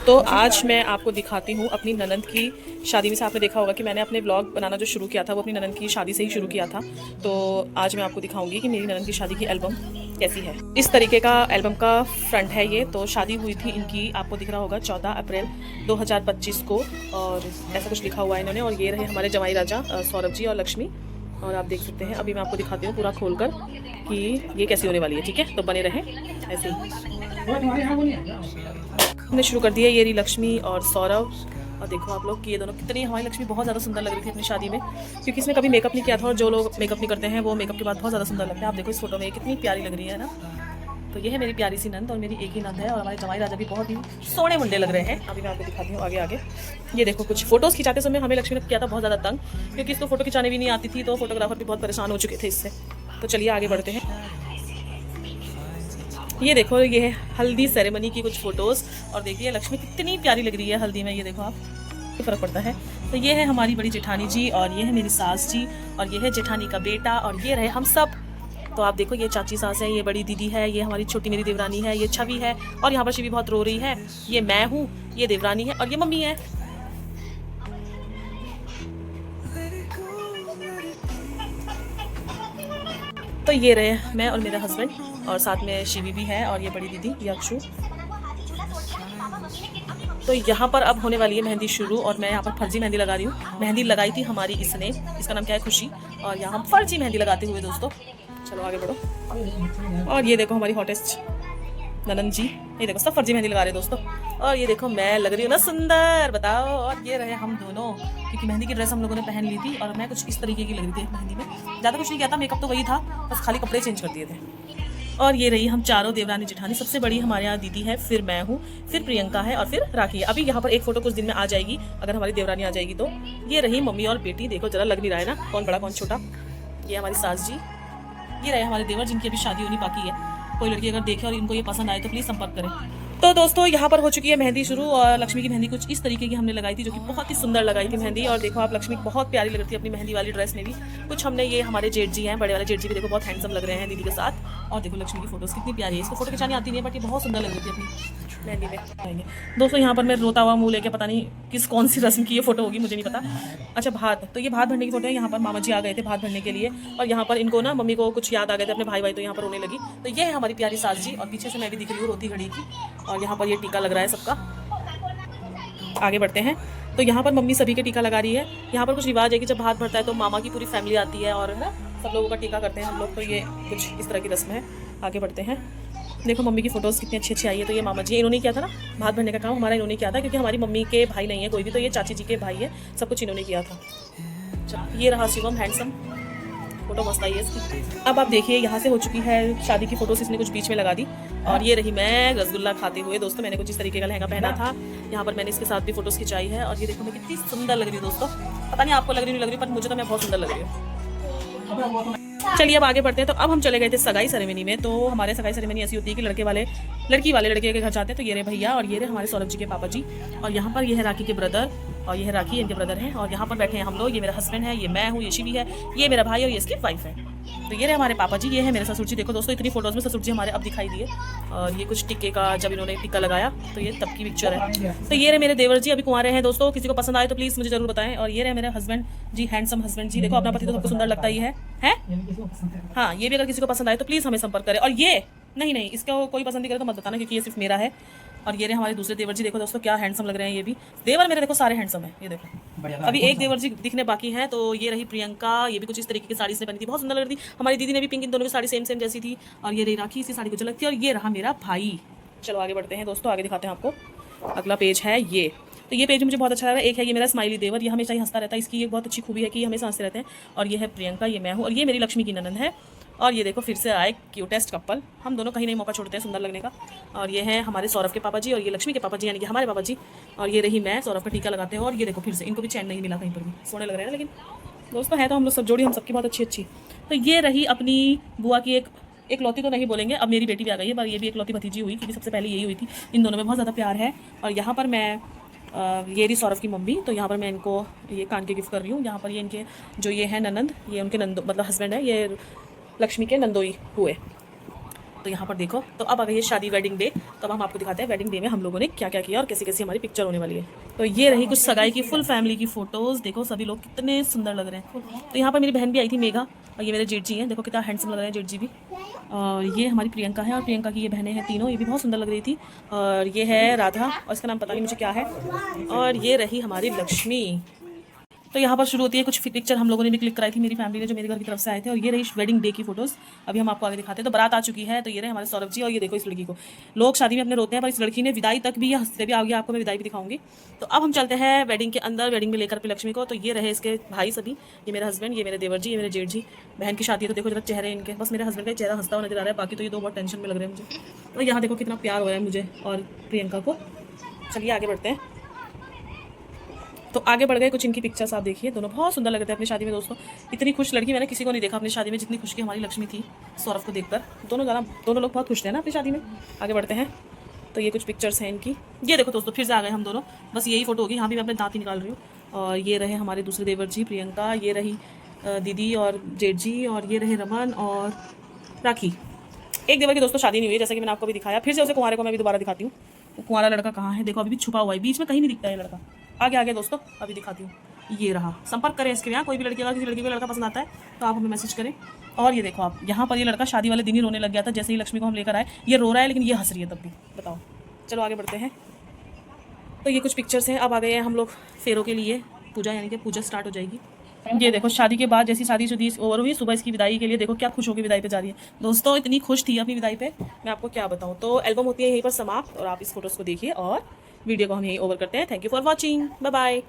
तो आज मैं आपको दिखाती हूँ अपनी ननंद की शादी में। से आपने देखा होगा कि मैंने अपने ब्लॉग बनाना जो शुरू किया था वो अपनी ननंद की शादी से ही शुरू किया था। तो आज मैं आपको दिखाऊंगी कि मेरी ननंद की शादी की एल्बम कैसी है। इस तरीके का एल्बम का फ्रंट है ये। तो शादी हुई थी इनकी, आपको दिख रहा होगा 14 अप्रैल 2025 को, और ऐसा कुछ लिखा हुआ है इन्होंने। और ये रहे हमारे जमाई राजा सौरभ जी और लक्ष्मी। और आप देख सकते हैं, अभी मैं आपको दिखाती हूँ पूरा खोल कर कि ये कैसी होने वाली है। ठीक है, तो बने रहें ऐसे ही। हमने शुरू कर दिया। ये रही लक्ष्मी और सौरभ, और देखो आप लोग कि ये दोनों कितनी, हमारी लक्ष्मी बहुत ज़्यादा सुंदर लग रही थी अपनी शादी में, क्योंकि इसने कभी मेकअप नहीं किया था। और जो लोग मेकअप नहीं करते हैं वो मेकअप के बाद बहुत ज़्यादा सुंदर लगते हैं। आप देखो इस फोटो में कितनी प्यारी लग रही है ना। तो ये है मेरी प्यारी सी नंद, और मेरी एक ही नंद है। और हमारे जमाई राजा भी बहुत ही सोने मुंडे लग रहे हैं। अभी मैं आपको दिखाती हूँ आगे आगे। ये देखो कुछ फोटोज़ खिंचाते समय हमें लक्ष्मी ने किया था बहुत ज़्यादा तंग, क्योंकि इसको फोटो खिंचाने भी नहीं आती थी। तो फोटोग्राफर भी बहुत परेशान हो चुके थे इससे। तो चलिए आगे बढ़ते हैं। ये देखो, ये है हल्दी सेरेमनी की कुछ फोटोज़, और देखिए लक्ष्मी कितनी प्यारी लग रही है हल्दी में। ये देखो आप, फ़र्क पड़ता है। तो ये है हमारी बड़ी जेठानी जी, और ये है मेरी सास जी, और ये है जेठानी का बेटा, और ये रहे हम सब। तो आप देखो, ये चाची सास है, ये बड़ी दीदी है, ये हमारी छोटी मेरी देवरानी है, ये छवि है, और यहाँ पर शिवी बहुत रो रही है। ये मैं हूँ, ये देवरानी है, और ये मम्मी है। तो ये रहे मैं और मेरा हस्बैंड, और साथ में शिवी भी है, और ये बड़ी दीदी ये अक्षु। तो यहाँ पर अब होने वाली है मेहंदी शुरू, और मैं यहाँ पर फर्जी मेहंदी लगा रही हूँ। मेहंदी लगाई थी हमारी इसने, इसका नाम क्या है, खुशी। और यहाँ हम फर्जी मेहंदी लगाते हुए दोस्तों। चलो आगे बढ़ो। और ये देखो हमारी हॉटेस्ट ननंद जी, ये देखो सब फर्जी मेहंदी लगा रहे हैं दोस्तों। और ये देखो मैं लग रही हूँ ना सुंदर, बताओ। और ये रहे हम दोनों, क्योंकि मेहंदी की ड्रेस हम लोगों ने पहन ली थी, और मैं कुछ इस तरीके की लग रही थी मेहंदी में। ज़्यादा कुछ नहीं किया था, मेकअप तो वही था, बस खाली कपड़े चेंज कर दिए थे। और ये रही हम चारों देवरानी जेठानी। सबसे बड़ी हमारे यहाँ दीदी है, फिर मैं हूँ, फिर प्रियंका है, और फिर राखी है। अभी यहाँ पर एक फोटो कुछ दिन में आ जाएगी, अगर हमारी देवरानी आ जाएगी तो। ये रही मम्मी और बेटी, देखो जरा लग नहीं रहा है ना कौन बड़ा कौन छोटा। ये हमारी सास जी, ये रहे हमारे देवर जिनकी अभी शादी होनी बाकी है। कोई लड़की अगर देखे और इनको ये पसंद आए तो प्लीज़ संपर्क करें। तो दोस्तों यहाँ पर हो चुकी है मेहंदी शुरू, और लक्ष्मी की मेहंदी कुछ इस तरीके की हमने लगाई थी, जो कि बहुत ही सुंदर लगाई थी मेहंदी। और देखो आप, लक्ष्मी बहुत प्यारी लग रही थी अपनी मेहंदी वाली ड्रेस में भी। कुछ हमने, ये हमारे जेठ जी हैं, बड़े वाले जेठ जी भी देखो बहुत हैंडसम लग रहे हैं दीदी के साथ। और देखो लक्ष्मी की फोटोज़ कितनी प्यारी है। इसको फोटो खिंचानी आती नहीं है, बट ये बहुत सुंदर लग रही थी अपनी मेहंदी में। आएंगे दोस्तों, यहाँ पर मैं रोता हुआ मुँह लेके, पता नहीं किस कौन सी रस्म की ये फोटो होगी, मुझे नहीं पता। अच्छा भात, तो ये भात भरने की फोटो है। यहाँ पर मामा जी आ गए थे भात भरने के लिए, और यहाँ पर इनको ना मम्मी को कुछ याद आ गए थे अपने भाई, तो यहाँ पर रोने लगी। तो ये है हमारी प्यारी सास जी, और पीछे से मैं भी दिख रही हूँ रोती घड़ी की। और यहाँ पर ये टीका लग रहा है सबका। आगे बढ़ते हैं। तो यहाँ पर मम्मी सभी के टीका लगा रही है। यहाँ पर कुछ रिवाज है कि जब भात भरता है तो मामा की पूरी फैमिली आती है, और है ना सब लोगों का टीका करते हैं हम लोग। तो ये कुछ इस तरह की रस्म है। आगे बढ़ते हैं। देखो मम्मी की फोटोज़ कितनी अच्छी अच्छी आई है। तो ये मामा जी, इन्होंने किया था ना भात भरने का काम, हमारा इन्होंने किया था, क्योंकि हमारी मम्मी के भाई नहीं है कोई भी, तो ये चाची जी के भाई है, सब कुछ इन्होंने किया था। ये रहा शिवम, हैंडसम, फोटो मस्त आई है इसकी। अब आप देखिए, यहाँ से हो चुकी है शादी की फोटोज, इसने कुछ बीच में लगा दी। और ये रही मैं रसगुल्ला खाते हुए दोस्तों। मैंने कुछ इस तरीके का लहंगा पहना था, यहाँ पर मैंने इसके साथ भी फोटोज खिंचाई है। और ये देखो मैं कितनी सुंदर लग रही हूँ दोस्तों। पता नहीं आपको लग रही नहीं लग रही, पर मुझे तो मैं बहुत सुंदर लग रही हूँ। चलिए अब आगे बढ़ते हैं। तो अब हम चले गए थे सगाई सेरेमनी में। तो हमारे सगाई सेरेमनी ऐसी होती है कि लड़की वाले लड़के के घर जाते हैं। तो ये रहे भैया, और ये रहे हमारे सौरभ जी के पापा जी, और यहाँ पर ये है राखी के ब्रदर, और ये है राखी इनके ब्रदर हैं। और यहाँ पर बैठे हैं हम लोग, ये मेरा हस्बैंड है, ये मैं हूँ, ये शिवी है, ये मेरा भाई, और ये इसकी वाइफ है। तो ये रहे हमारे पापा जी, ये है मेरे ससुर जी। देखो दोस्तों, इतनी फोटोज़ में ससुर जी हमारे अब दिखाई दिए। और ये कुछ टिक्के का, जब इन्होंने टिक्का लगाया तो ये तब की पिक्चर है। तो ये रहे मेरे देवर जी, अभी कुंवारे हैं दोस्तों। किसी को पसंद आए तो प्लीज़ मुझे जरूर बताएं। और ये रहे मेरे हस्बैंड जी, हैंडसम हस्बैंड जी। देखो अपना पति तो सबको सुंदर लगता ही है? हाँ, ये भी अगर किसी को पसंद आए तो प्लीज़ हमें संपर्क करें। और ये नहीं, इसका कोई पसंद नहीं करे तो मत बताना, क्योंकि ये सिर्फ मेरा है। और ये रहे हमारे दूसरे देवर जी। देखो दोस्तों क्या हैंडसम लग रहे हैं ये भी। देवर मेरे देखो सारे हैंडसम हैं, ये देखो। अभी एक देवर जी दिखने बाकी हैं। तो ये रही प्रियंका, ये भी कुछ इस तरीके की साड़ी से बनी थी, बहुत सुंदर लग रही थी। हमारी दीदी ने भी पिंक, इन दोनों की साड़ी सेम जैसी थी। और ये रही राखी, इसी साड़ी को जो लगती है। और ये रहा मेरा भाई। चलो आगे बढ़ते हैं दोस्तों, आगे दिखाते हैं आपको। अगला पेज है ये। तो ये पेज मुझे बहुत अच्छा लग रहा है। एक है ये मेरा स्माइली देवर, ये हमेशा ही हंसता रहता है। इसकी एक बहुत अच्छी खूबी है कि ये हमेशा हंसते रहते हैं। और ये है प्रियंका, ये मैं हूँ, और ये मेरी लक्ष्मी की ननंद है। और ये देखो फिर से आए क्यूटेस्ट कपल, हम दोनों कहीं नहीं मौका छोड़ते हैं सुंदर लगने का। और ये है हमारे सौरभ के पापा जी, और ये लक्ष्मी के पापा जी, यानी कि हमारे पापा जी। और ये रही मैं, सौरभ का टीका लगाते हैं। और ये देखो फिर से, इनको भी चैन नहीं मिला कहीं पर भी, सोने लग रहे हैं ना। लेकिन दोस्तों है तो हम लोग सब जोड़ी, हम सबकी बहुत अच्छी। तो ये रही अपनी बुआ की एक लौती तो नहीं बोलेंगे, अब मेरी बेटी भी आ गई है, पर ये भी एक लौती भतीजी हुई, क्योंकि सबसे पहले यही हुई थी। इन दोनों में बहुत ज़्यादा प्यार है। और यहाँ पर मैं ये रही सौरभ की मम्मी। तो यहाँ पर मैं इनको ये कान के गिफ्ट कर रही हूँ। यहाँ पर ये इनके जो ये है ननंद, ये उनके नंदो मतलब हस्बैंड है, ये लक्ष्मी के नंदोई हुए। तो यहाँ पर देखो, तो अब आ गई है शादी वेडिंग डे। तो अब हम आपको दिखाते हैं वेडिंग डे में हम लोगों ने क्या क्या किया और कैसी कैसी हमारी पिक्चर होने वाली है। तो ये रही कुछ सगाई की फुल फैमिली की फ़ोटोज़। देखो सभी लोग कितने सुंदर लग रहे हैं। तो यहाँ पर मेरी बहन भी आई थी मेघा, और ये मेरे जेठ जी हैं। देखो कितना हैंडसम लग रहे हैं जेठ जी भी। और ये हमारी प्रियंका है, और प्रियंका की ये बहनें हैं तीनों, ये भी बहुत सुंदर लग रही थी। और ये है राधा, और इसका नाम पता नहीं मुझे क्या है। और ये रही हमारी लक्ष्मी। तो यहाँ पर शुरू होती है कुछ पिक्चर हम लोगों ने भी क्लिक कराई थी मेरी फैमिली ने, जो मेरे घर की तरफ से आए थे। और ये रही वेडिंग डे की फोटोज़। अभी हम आपको आगे दिखाते हैं। तो बारात आ चुकी है। तो ये रहे हमारे सौरभ जी, और ये देखो इस लड़की को। लोग शादी में अपने रोते हैं, पर इस लड़की ने विदाई तक भी, ये हंसते भी आ गया। आपको मैं विदाई भी दिखाऊंगी। तो अब हम चलते हैं वेडिंग के अंदर, वेडिंग में लेकर अपनी लक्ष्मी को। तो ये रहे इसके भाई सभी, ये मेरे हस्बैंड, ये मेरे देवर जी, ये मेरे जेठ जी। बहन की शादी है तो देखो जरा चेहरे इनके, बस मेरे हस्बैंड का चेहरा हंसता हुआ नजर आ रहा है, बाकी तो ये दो बहुत टेंशन में लग रहे हैं मुझे। और यहाँ देखो कितना प्यार हो रहा है मुझे और प्रियंका को। चलिए आगे बढ़ते हैं। तो आगे बढ़ गए, कुछ इनकी पिक्चर्स आप देखिए। दोनों बहुत सुंदर लग रहे थे अपनी शादी में दोस्तों। इतनी खुश लड़की मैंने किसी को नहीं देखा अपनी शादी में जितनी खुश की हमारी लक्ष्मी थी सौरभ को देखकर। दोनों लोग बहुत खुश थे ना अपनी शादी में। आगे बढ़ते हैं। तो ये कुछ पिक्चर्स हैं इनकी। ये देखो दोस्तों फिर से आ गए हम दोनों, बस यही फोटो होगी। यहाँ भी मैं अपने दांत ही निकाल रही हूँ। और ये रहे हमारे दूसरे देवर जी प्रियंका, ये रही दीदी और जेठ जी, और ये रहे रमन और राखी। एक देवर की दोस्तों शादी नहीं हुई, जैसे कि मैंने आपको भी दिखाया। फिर से उसे कुंवारे को मैं भी दोबारा दिखाती हूँ। वो कुंवारा लड़का कहाँ है, देखो अभी भी छुपा हुआ है, बीच में कहीं नहीं दिखता है लड़का। आगे आगे दोस्तों अभी दिखाती हूँ। ये रहा, संपर्क करें इसके यहाँ। कोई भी लड़की, अगर किसी लड़की को लड़का पसंद आता है तो आप हमें मैसेज करें। और ये देखो आप, यहाँ पर ये लड़का शादी वाले दिन ही रोने लग गया था। जैसे ही लक्ष्मी को हम लेकर आए, ये रो रहा है लेकिन ये हंस रही है तब भी। बताओ, चलो आगे बढ़ते हैं। तो ये कुछ पिक्चर्स हैं। अब आ गए हैं हम लोग फेरों के लिए, पूजा यानी कि पूजा स्टार्ट हो जाएगी। ये देखो शादी के बाद जैसी शादी ओवर हुई, सुबह इसकी विदाई के लिए देखो क्या खुश होकर विदाई पे जा रही है। दोस्तों इतनी खुश थी अपनी विदाई पे, मैं आपको क्या बताऊं। तो एल्बम होती है यहीं पर समाप्त, और आप इस फोटोज़ को देखिए और वीडियो को हम यहीं ओवर करते हैं। Thank you for watching, bye bye.